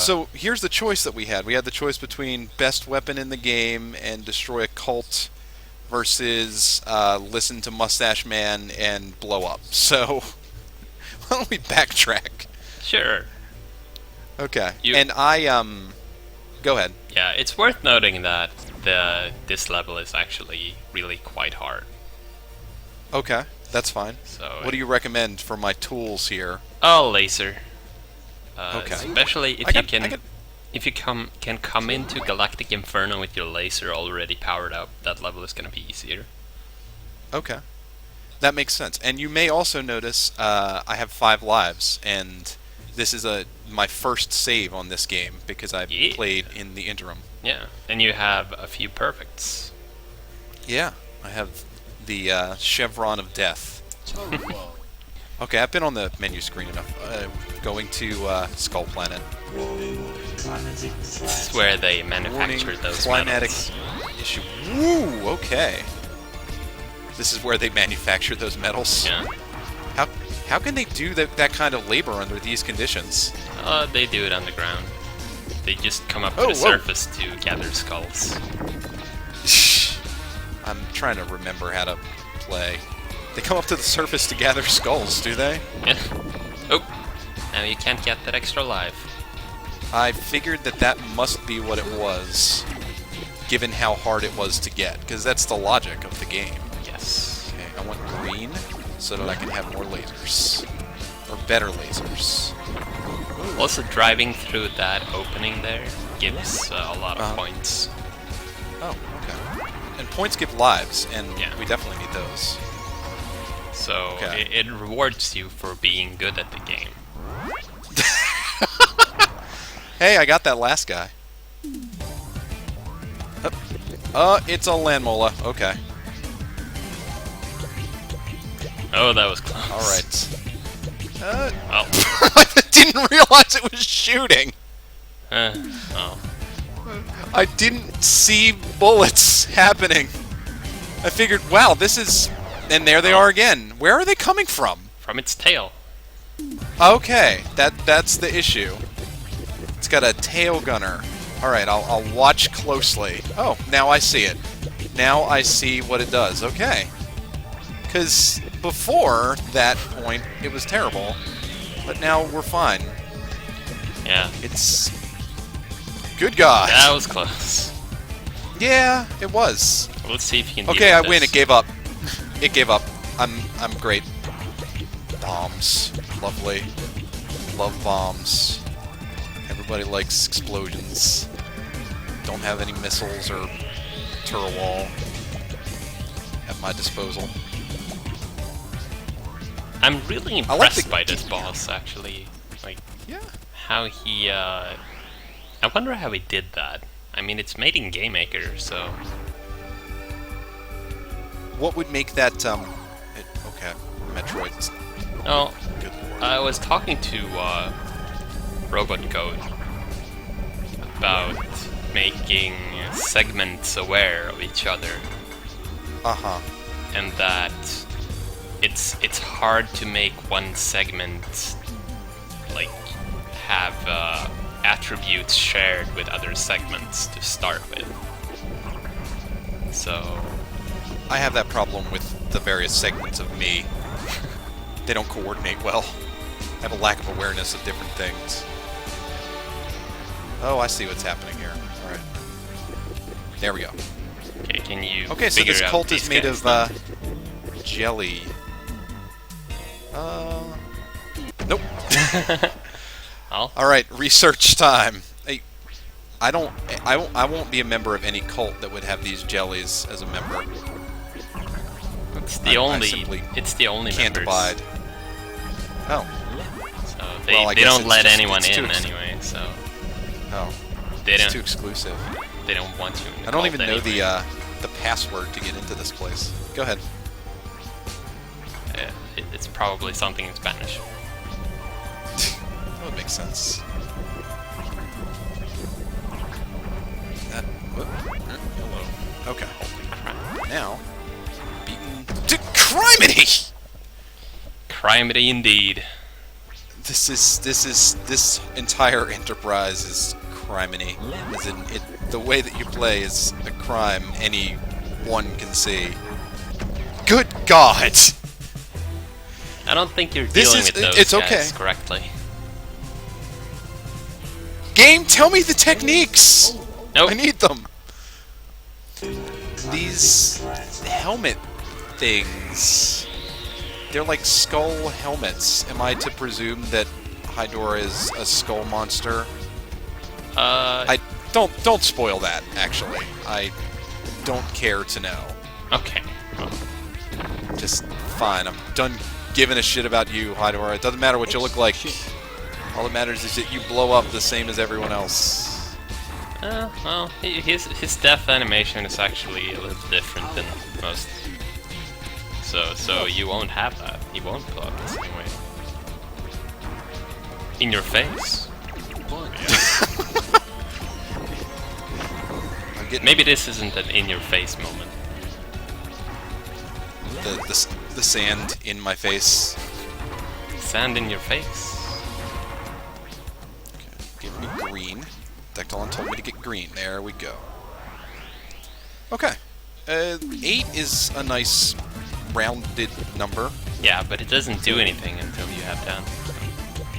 So here's the choice that we had. We had the choice between best weapon in the game and destroy a cult versus listen to Mustache Man and blow up. So why don't we backtrack? Sure. Okay. You- And go ahead. Yeah, it's worth noting that this level is actually really quite hard. Okay, that's fine. So What do you recommend for my tools here? Oh, laser. Okay. Especially if I got- if you can come into Galactic Inferno with your laser already powered up, that level is gonna be easier. Okay. That makes sense. And you may also notice I have 5 lives, and this is my first save on this game because I Yeah. played in the interim. Yeah, and you have a few perfects. Yeah, I have the chevron of death. Okay, I've been on the menu screen enough. Going to Skull Planet. This is where they manufacture Warning, those climatic metals. issue. Woo, okay. This is where they manufacture those metals. Yeah. How can they do that kind of labor under these conditions? They do it underground. They just come up to Oh, the whoa. surface to gather skulls. I'm trying to remember how to play. They come up to the surface to gather skulls, do they? Yeah. Oh, now you can't get that extra life. I figured that must be what it was, given how hard it was to get, because that's the logic of the game. Yes. Okay, I want green so that I can have more lasers. Or better lasers. Also, driving through that opening there gives a lot of Uh-huh. points. Oh, okay. And points give lives, and Yeah. we definitely need those. So Okay. it rewards you for being good at the game. Hey, I got that last guy. It's a landmola. Okay. Oh, that was close. All right. Oh. I didn't realize it was shooting. Oh. I didn't see bullets happening. I figured, wow, this is... And there they are again. Where are they coming from? From its tail. Okay, that's the issue. It's got a tail gunner. Alright, I'll watch closely. Oh, now I see it. Now I see what it does. Okay. Because before that point, it was terrible. But now we're fine. Yeah. It's... Good God. That was close. Yeah, it was. Let's see if you can deal Okay, I with win. this. It gave up. It gave up. I'm great. Bombs. Lovely. Love bombs. Everybody likes explosions. Don't have any missiles or turret wall at my disposal. I'm really I like impressed the- by this boss, actually. Like, Yeah. how he, I wonder how he did that. I mean, it's made in Game Maker, so... What would make that okay, Metroid. Oh, Good lord. I was talking to, Robot Code about making segments aware of each other, Uh-huh. and that it's hard to make one segment, like, have, attributes shared with other segments to start with. So... I have that problem with the various segments of me. They don't coordinate well. I have a lack of awareness of different things. Oh, I see what's happening here. Alright. There we go. Okay, can you Okay, so figure this out cult is these made guys of, then? jelly. Nope. Oh, Alright, research time. Hey, I won't be a member of any cult that would have these jellies as a member. it's the I simply it's the only Can't members. abide. Oh. So they, Well, I they guess don't it's let just- anyone it's too in ex- anyway, so Oh. they It's don't too exclusive. they don't want you in the I don't cult even know anyway. the password to get into this place. Go ahead. It's probably something in Spanish. That would make sense. Hello. Okay. Crap. Now, beaten to criminy! Criminy indeed. This entire enterprise is criminy. As in, the way that you play is a crime anyone can see. Good God! I don't think you're This dealing is- with those it's guys okay. correctly. Game, tell me the techniques! Nope. I need them! These helmet things... They're like skull helmets. Am I to presume that Hydorah is a skull monster? Don't spoil that, actually. I don't care to know. Okay. Well, Just fine. I'm done giving a shit about you, Hydorah. It doesn't matter what you look like. All that matters is that you blow up the same as everyone else. well, his death animation is actually a little different than most. So you won't have that. He won't blow up the same way. In your face. I'm getting Maybe this isn't an in-your-face moment. the sand in my face. Sand in your face. Okay, give me green. Dectalon told me to get green. There we go. Okay. 8 is a nice rounded number. Yeah, but it doesn't do anything until you have 10.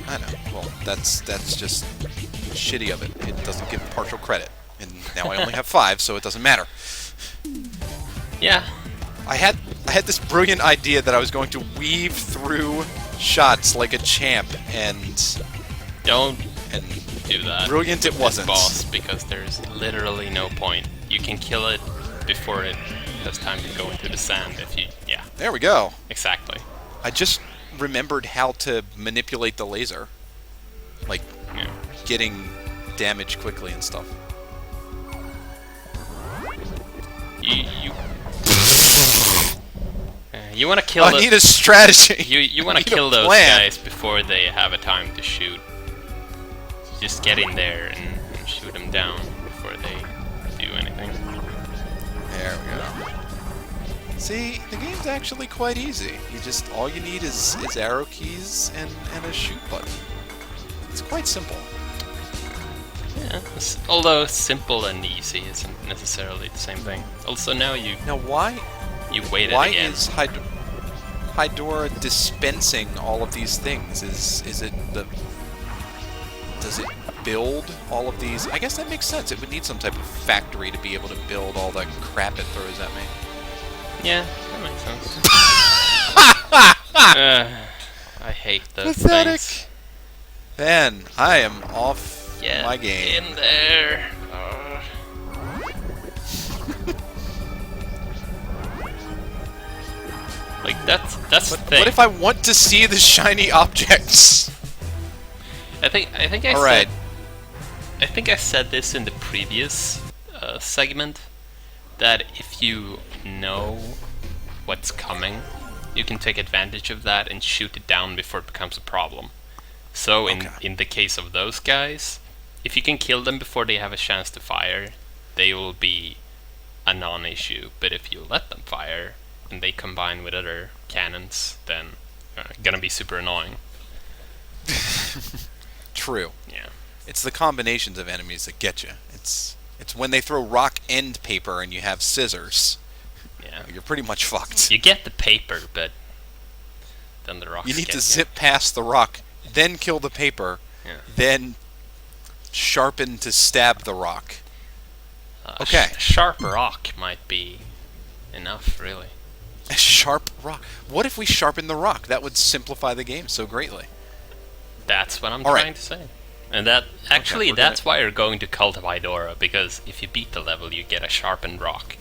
I know. Well, that's just shitty of it. It doesn't give partial credit. And now I only have 5, so it doesn't matter. Yeah. I had this brilliant idea that I was going to weave through shots like a champ, and Don't do that. brilliant it with wasn't. this boss, because there's literally no point. You can kill it before it has time to go into the sand if you... Yeah, There we go. exactly. I just remembered how to manipulate the laser. Like, Yeah. getting damage quickly and stuff. You want to kill I need a strategy. you want I to need a kill those plan. guys before they have a time to shoot. Just get in there and shoot them down before they do anything. There we go. See, the game's actually quite easy. All you need is arrow keys and a shoot button. It's quite simple. Yeah, although simple and easy isn't necessarily the same thing. Also, now you Now, why waited why again. is Hydorah dispensing all of these things? Is it the... Does it build all of these? I guess that makes sense. It would need some type of factory to be able to build all the crap it throws at me. Yeah, that makes sense. I hate those Pathetic. things. Then I am off Get my game. in there. Like that's the thing. What if I want to see the shiny objects? I think I All said right. I think I said this in the previous segment, that if you know what's coming, you can take advantage of that and shoot it down before it becomes a problem. So in the case of those guys, if you can kill them before they have a chance to fire, they will be a non-issue. But if you let them fire and they combine with other cannons, then gonna be super annoying. True. Yeah. It's the combinations of enemies that get you. It's when they throw rock and paper and you have scissors. Yeah. You're pretty much fucked. You get the paper, but then the rocks You need get to you. zip past the rock, then kill the paper, Yeah. then sharpen to stab the rock. A Okay. sharp rock might be enough, really. A sharp rock. What if we sharpen the rock? That would simplify the game so greatly. That's what I'm All right. trying to say. And that actually, we're that's why you're going to Cult of Hydorah, because if you beat the level, you get a sharpened rock.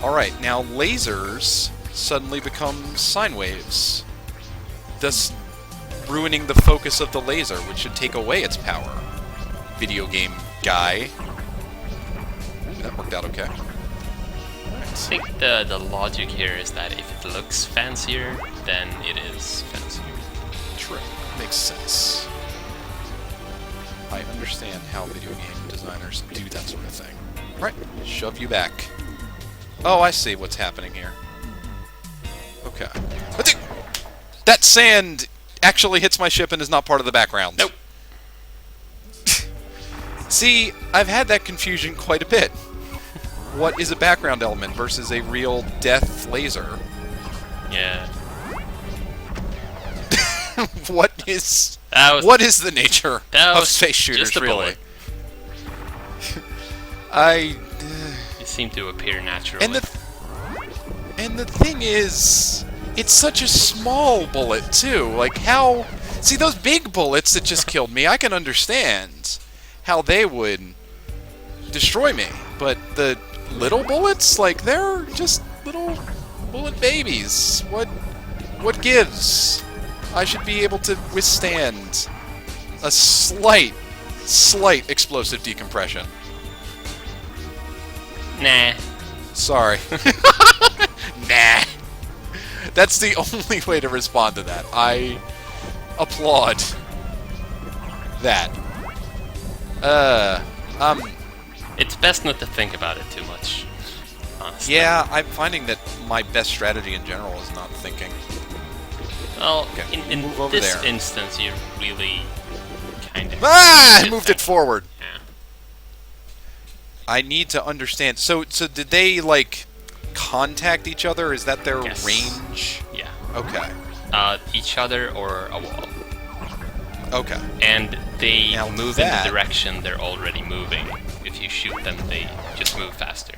Alright, now lasers suddenly become sine waves, thus ruining the focus of the laser, which should take away its power. Video game guy. Ooh, that worked out okay. I think the logic here is that if it looks fancier, then it is fancier. True. Makes sense. I understand how video game designers do that sort of thing. Right, shove you back. Oh, I see what's happening here. Okay. That sand actually hits my ship and is not part of the background. Nope. See, I've had that confusion quite a bit. What is a background element versus a real death laser? Yeah. What is the nature of space shooters, just a really? Bullet. They seem to appear naturally. And the thing is, it's such a small bullet too. Like how? See, those big bullets that just killed me, I can understand how they would destroy me. But the little bullets, like they're just little bullet babies. What gives? I should be able to withstand a slight explosive decompression. Nah. Sorry. Nah. That's the only way to respond to that. I applaud that. It's best not to think about it too much, honestly. Yeah, I'm finding that my best strategy in general is not thinking. Well, Okay, in move over this there. instance, you really kind of... Ah! I moved it forward. Yeah. I need to understand. So did they, like, contact each other? Is that their Yes. range? Yeah. Okay. Each other or a wall. Okay. And they Now move in that- the direction they're already moving. If you shoot them, they just move faster.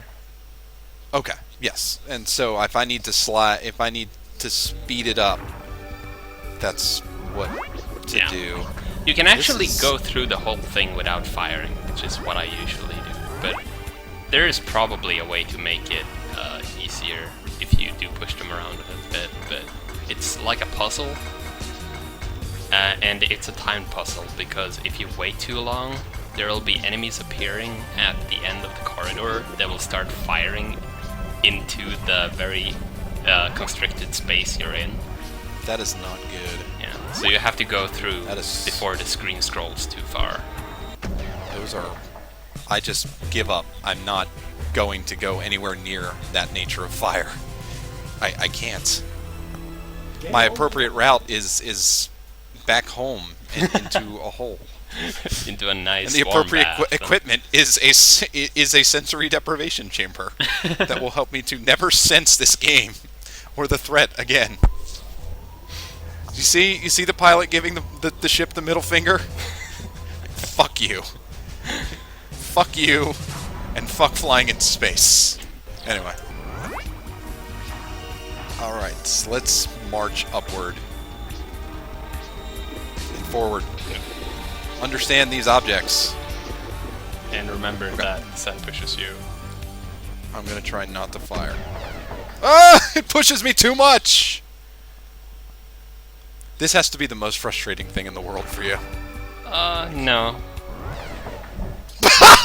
Okay. Yes. And so if I need to speed it up, that's what to Yeah. do. You can actually is- go through the whole thing without firing, which is what I usually do. But there is probably a way to make it easier if you do push them around a little bit. But it's like a puzzle, and it's a timed puzzle because if you wait too long, there will be enemies appearing at the end of the corridor that will start firing into the very constricted space you're in. That is not good. Yeah, so you have to go through That is- before the screen scrolls too far. Those are... I just give up. I'm not going to go anywhere near that nature of fire. I can't. My appropriate route is back home and into a hole. Into a nice And the warm appropriate bath. equipment is a sensory deprivation chamber that will help me to never sense this game or the threat again. You see the pilot giving the ship the middle finger? Fuck you. Fuck you, and fuck flying into space. Anyway. Alright, let's march upward. And forward. Understand these objects. And remember that sun pushes you. I'm gonna try not to fire. Ah! It pushes me too much! This has to be the most frustrating thing in the world for you. No.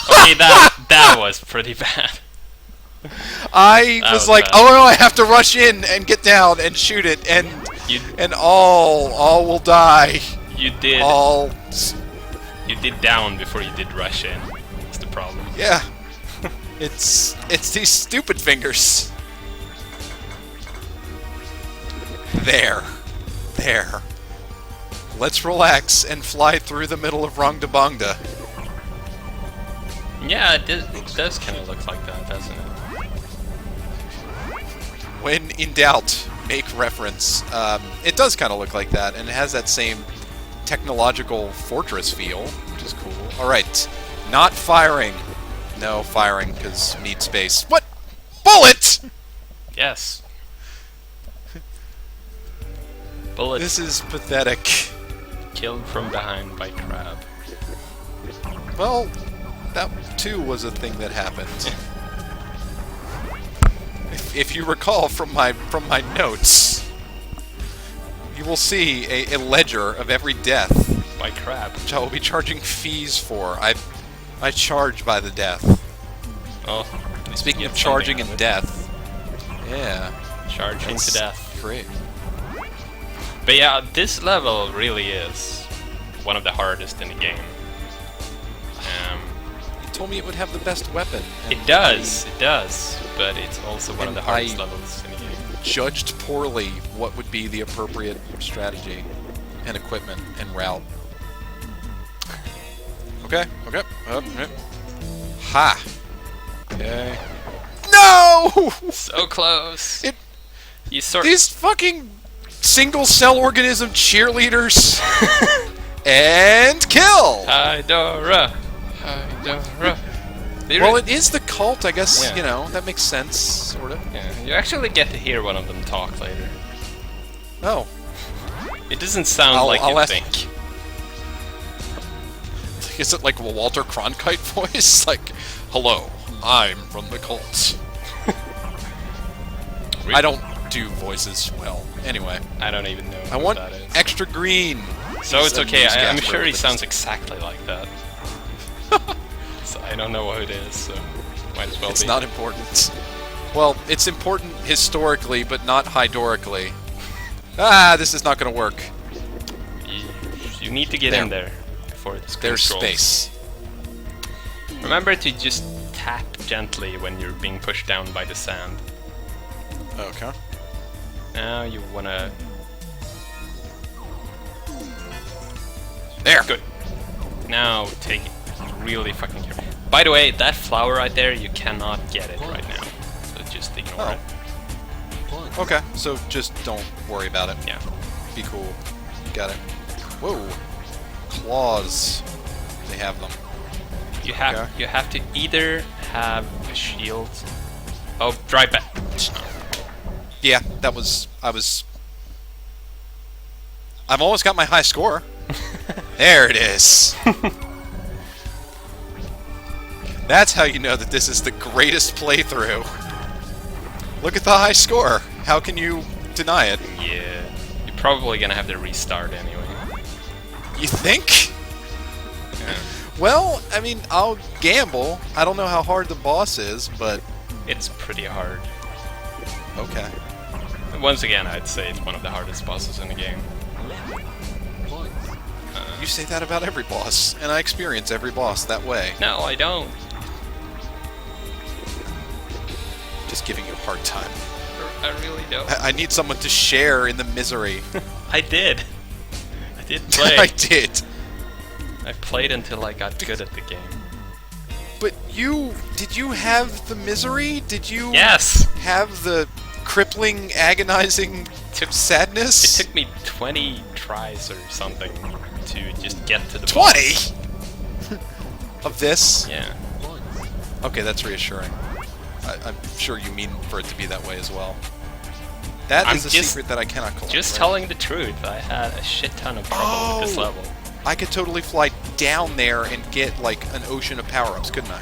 Okay, that was pretty bad. I That was was like, bad. oh no, I have to rush in and get down and shoot it, and You all will die. you did All, you did down before you did rush in. That's the problem. yeah. It's these stupid fingers. There. Let's relax and fly through the middle of Rongdabongda. Yeah, it does kind of look like that, doesn't it? When in doubt, make reference. It does kind of look like that, and it has that same technological fortress feel, which is cool. Alright, not firing. No, firing, because need space. What? Bullet! Yes. Bullet This is pathetic. killed from behind by crab. Well, that too was a thing that happened. If you recall from my notes, you will see a ledger of every death, By crab. which I will be charging fees for. I charge by the death. Oh, Speaking get of charging something and out of death, yeah, it. Charging that's to death. great. But yeah, this level really is one of the hardest in the game. You told me it would have the best weapon. and It does, but it's also one of And the hardest I- levels in the game. judged poorly what would be the appropriate strategy and equipment and route. Okay, okay. Okay. Ha! Okay. No! So close. These fucking single-cell organism cheerleaders. And kill! Hydorah! Hydorah! Well, it is the cult, I guess, Yeah. you know, that makes sense, sort of. Yeah, you actually get to hear one of them talk later. Oh. It doesn't sound like I'll you ask- think. Is it like a Walter Cronkite voice? Like, hello, I'm from the cult. I don't do voices well. Anyway, I don't even know I what want that is. extra green. So it's okay, I'm newscaster, sure he but sounds exactly like that. So I don't know what it is, so might as well It's be. not important. Well, it's important historically, but not hydorically. Ah, this is not going to work. You need to get in there before the screen There's scrolls. space. Remember to just tap gently when you're being pushed down by the sand. Okay. Now you wanna... There! Good. Now take it really fucking careful. By the way, that flower right there, you cannot get it right now. So just ignore it. Okay, so just don't worry about it. Yeah. Be cool. Got it. Whoa. Claws. They have them. You have to either have a shield... Oh, drive back. Yeah, I've almost got my high score. There it is. That's how you know that this is the greatest playthrough. Look at the high score. How can you deny it? Yeah. You're probably gonna have to restart anyway. You think? Yeah. Well, I mean, I'll gamble. I don't know how hard the boss is, but... It's pretty hard. Okay. Once again, I'd say it's one of the hardest bosses in the game. You say that about every boss, and I experience every boss that way. No, I don't. Just giving you a hard time. I really don't. I need someone to share in the misery. I did. I did play. I did. I played until I got good at the game. But did you have the misery? Did you Yes! have the crippling, agonizing sadness? It took me 20 tries or something to just get to the 20? boss. Of this? Yeah. Okay, that's reassuring. I'm sure you mean for it to be that way as well. That is a secret that I cannot collect. Just right? telling the truth, I had a shit ton of trouble with this level. I could totally fly down there and get, like, an ocean of power-ups, couldn't I?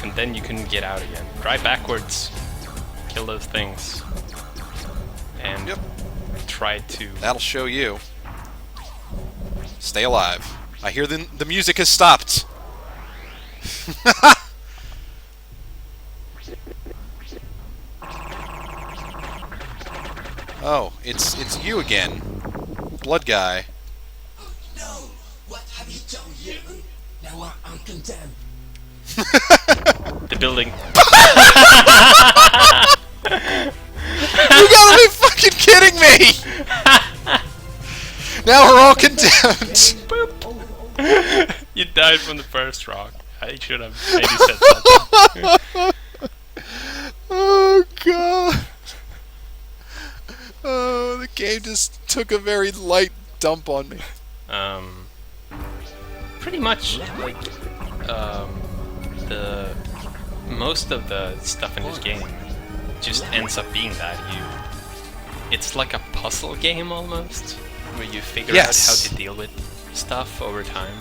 And then you couldn't get out again. Drive backwards. Kill those things. And try to... That'll show you. Stay alive. I hear the music has stopped. Oh, it's you again. Blood guy. No! What have you done here? Now I'm condemned. The building. You gotta be fucking kidding me! Now we're all condemned. You died from the first rock. I should have maybe said something. Oh god. Oh, the game just took a very light dump on me. Pretty much like the most of the stuff in this game just ends up being that it's like a puzzle game almost, where you figure out how to deal with stuff over time.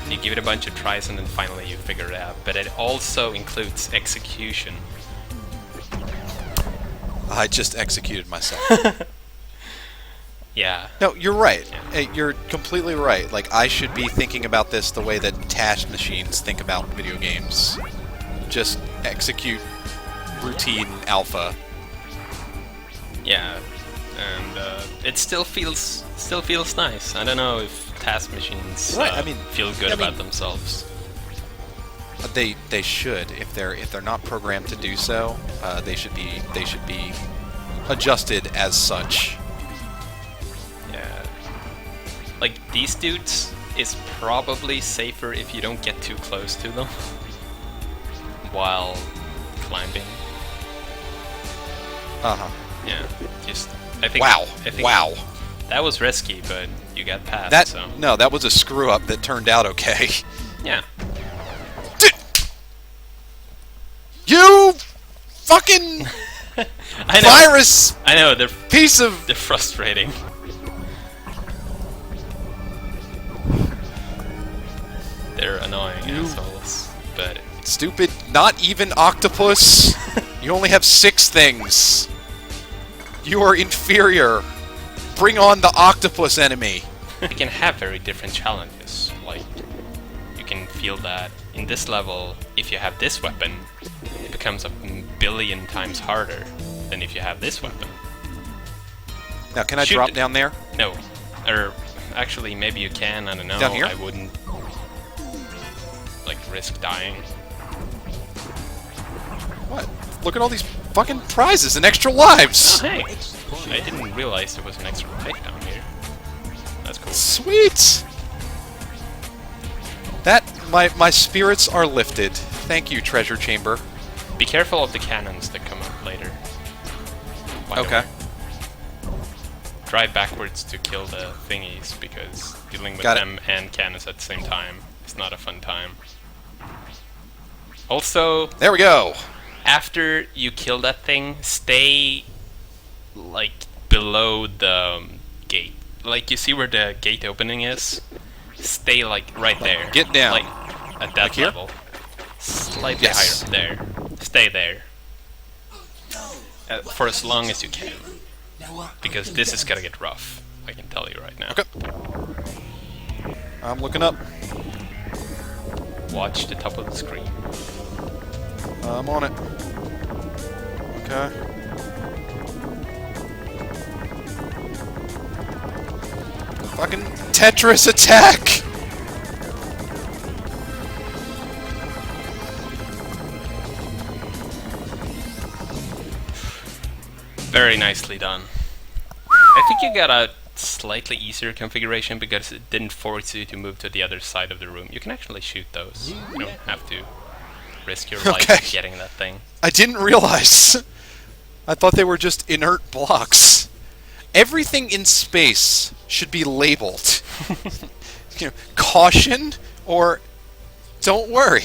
You give it a bunch of tries and then finally you figure it out. But it also includes execution. I just executed myself. Yeah. No, you're right. Hey, you're completely right. Like, I should be thinking about this the way that task machines think about video games. Just execute routine alpha. Yeah. And it still feels nice. I don't know if task machines Right, I mean, feel good about themselves. They should. If they're not programmed to do so, they should be adjusted as such. Yeah. Like, these dudes is probably safer if you don't get too close to them while climbing. Uh-huh. Yeah, just... I think... Wow. I think Wow. That was risky, but you got past, That so... No, that was a screw-up that turned out okay. Yeah. You fucking I know. virus I know, they're piece of... they're frustrating. They're annoying assholes, but... Stupid, not even octopus. You only have 6 things. You are inferior. Bring on the octopus enemy. You can have very different challenges. Like, you can feel that in this level, if you have this weapon, it becomes a billion times harder than if you have this weapon. Now, can I Shoot drop it. down there? No. Or, actually, maybe you can, I don't know. Down here? I wouldn't, like, risk dying. What? Look at all these fucking prizes and extra lives. Oh, hey! I didn't realize there was an extra life down here. That's cool. Sweet. That my spirits are lifted. Thank you, treasure chamber. Be careful of the cannons that come up later. By the Okay. way. Drive backwards to kill the thingies, because dealing with Got it. them and cannons at the same time is not a fun time. Also, There we go. after you kill that thing, stay like below the gate. Like, you see where the gate opening is? Stay like right there. Get down. Like at that Like here? level. Slightly Yes. higher. There. Stay there. For as long as you can. Because this is gonna get rough. I can tell you right now. Okay. I'm looking up. Watch the top of the screen. I'm on it. Okay. Fucking Tetris attack! Very nicely done. I think you got a slightly easier configuration because it didn't force you to move to the other side of the room. You can actually shoot those. You don't have to risk your life Okay. getting that thing. I didn't realize. I thought they were just inert blocks. Everything in space should be labeled. Caution or don't worry.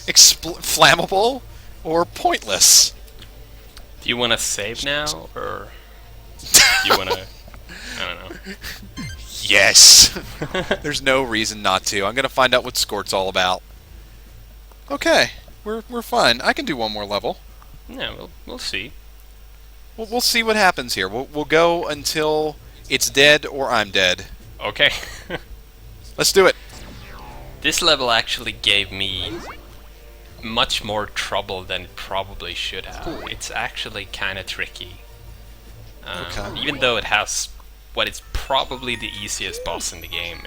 Flammable or pointless. Do you want to save now, or do you want to... I don't know. Yes. There's no reason not to. I'm gonna find out what Scort's all about. Okay, we're fine. I can do one more level. Yeah, we'll see. We'll see what happens here. We'll go until it's dead or I'm dead. Okay. Let's do it. This level actually gave me much more trouble than it probably should have. It's actually kind of tricky. Okay. Even though it has what is probably the easiest boss in the game,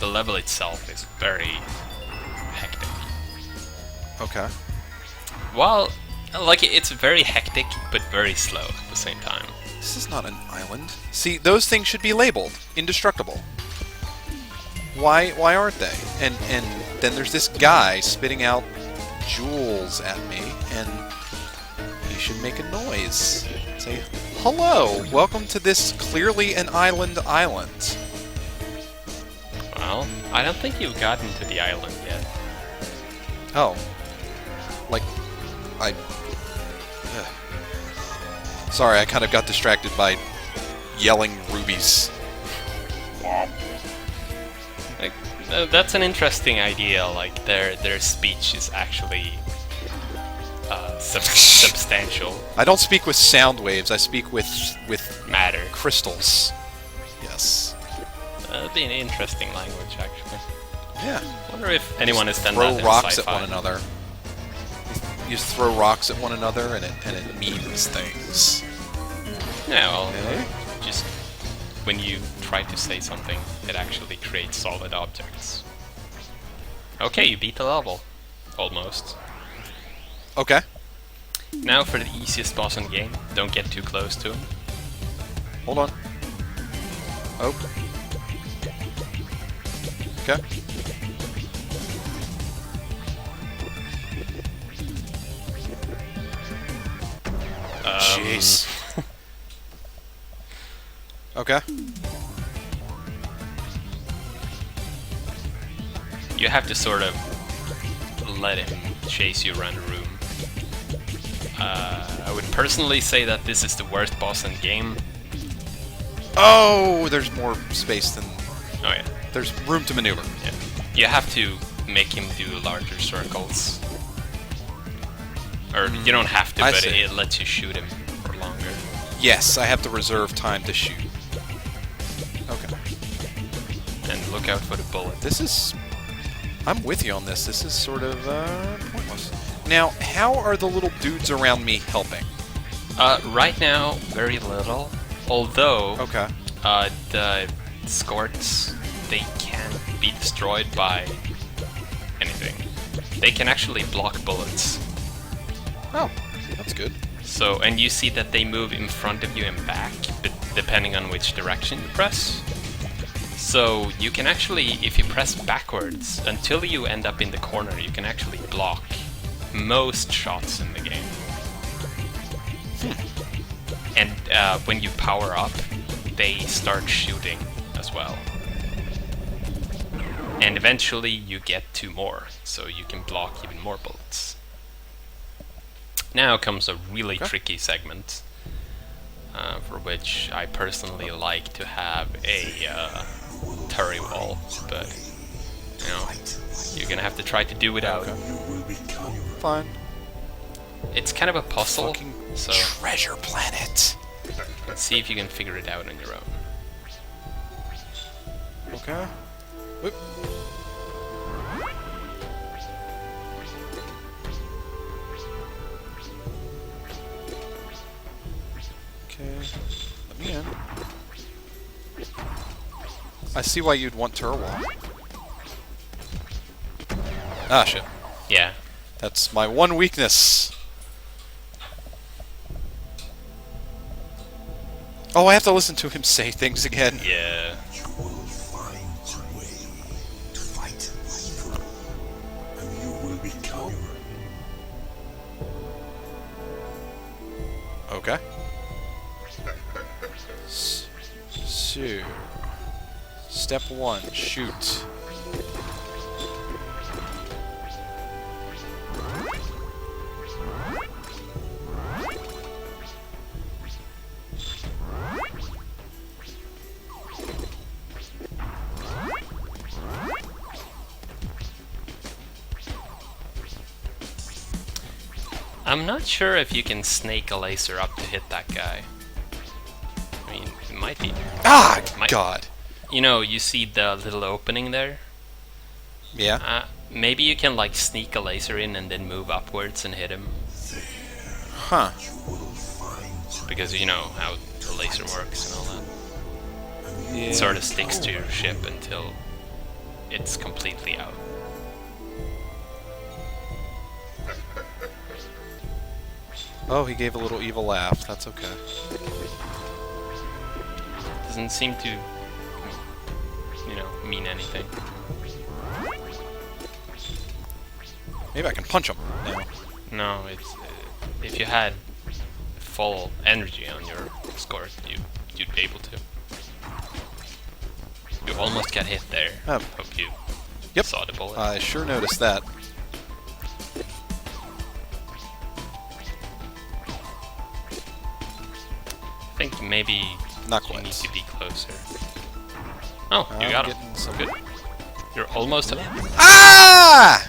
the level itself is very hectic. Okay. Well, like, it's very hectic, but very slow at the same time. This is not an island. See, those things should be labeled indestructible. Why aren't they? And then there's this guy spitting out jewels at me, and he should make a noise. Say, hello, welcome to this clearly an island. Well, I don't think you've gotten to the island yet. Oh. Like, sorry, I kind of got distracted by yelling rubies. Like, that's an interesting idea. Like, their speech is actually substantial. I don't speak with sound waves, I speak with Matter. crystals. Yes. That'd be an interesting language, actually. Yeah. I wonder if anyone has done Throw that in rocks at sci-fi. one another. You just throw rocks at one another and it means things. Yeah, well, Okay. just when you try to say something, it actually creates solid objects. Okay, you beat the level. almost. Okay. Now for the easiest boss in the game. Don't get too close to him. Hold on. Oh. Okay. Jeez. Okay. You have to sort of let him chase you around the room. I would personally say that this is the worst boss in the game. Oh, there's more space than... Oh yeah. There's room to maneuver. Yeah. You have to make him do larger circles. Or you don't have to, I but see. it lets you shoot him for longer. Yes, I have to reserve time to shoot. Okay. And look out for the bullet. This is... I'm with you on this. This is sort of pointless. Now, how are the little dudes around me helping? Right now, very little. Although, Okay. the skorts, they can be destroyed by anything. They can actually block bullets. Oh, that's good. So, and you see that they move in front of you and back, but depending on which direction you press. So you can actually, if you press backwards, until you end up in the corner, you can actually block most shots in the game. And when you power up, they start shooting as well. And eventually you get 2 more, so you can block even more bullets. Now comes a really tricky segment, for which I personally like to have a turret wall, but you know, you're gonna have to try to do without. Fine. It's kind of a puzzle, Fucking so treasure planet. see if you can figure it out on your own. Okay. Whoop. Okay. Let me in. I see why you'd want Turwall. Ah, shit. Yeah. That's my one weakness. Oh, I have to listen to him say things again. Yeah. You will find a way to fight Hydorah, and you will become. Okay. So, step 1, shoot. I'm not sure if you can snake a laser up to hit that guy. I mean, it might be. Ah, Might- God. You know, you see the little opening there? Yeah. Maybe you can like sneak a laser in and then move upwards and hit him. Huh. Because you know how the laser works and all that. Yeah. It sort of sticks to your ship until it's completely out. Oh, he gave a little evil laugh. That's okay. Doesn't seem to, you know, mean anything. Maybe I can punch him now. No, it's if you had full energy on your score, you'd be able to. You almost got hit there. Oh. Hope you Yep. saw the bullet. I sure noticed that. I think maybe Not you quite. need to be closer. Oh, you I'm got him. getting some- Good. You're almost at Ah!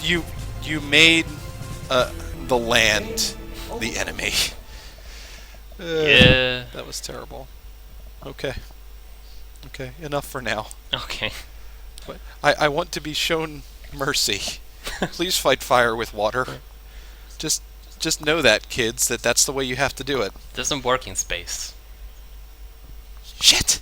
You made the land the enemy. Yeah. That was terrible. Okay. Okay, enough for now. Okay. But I want to be shown mercy. Please fight fire with water. Just know that, kids, that's the way you have to do it. Doesn't work in space. Shit!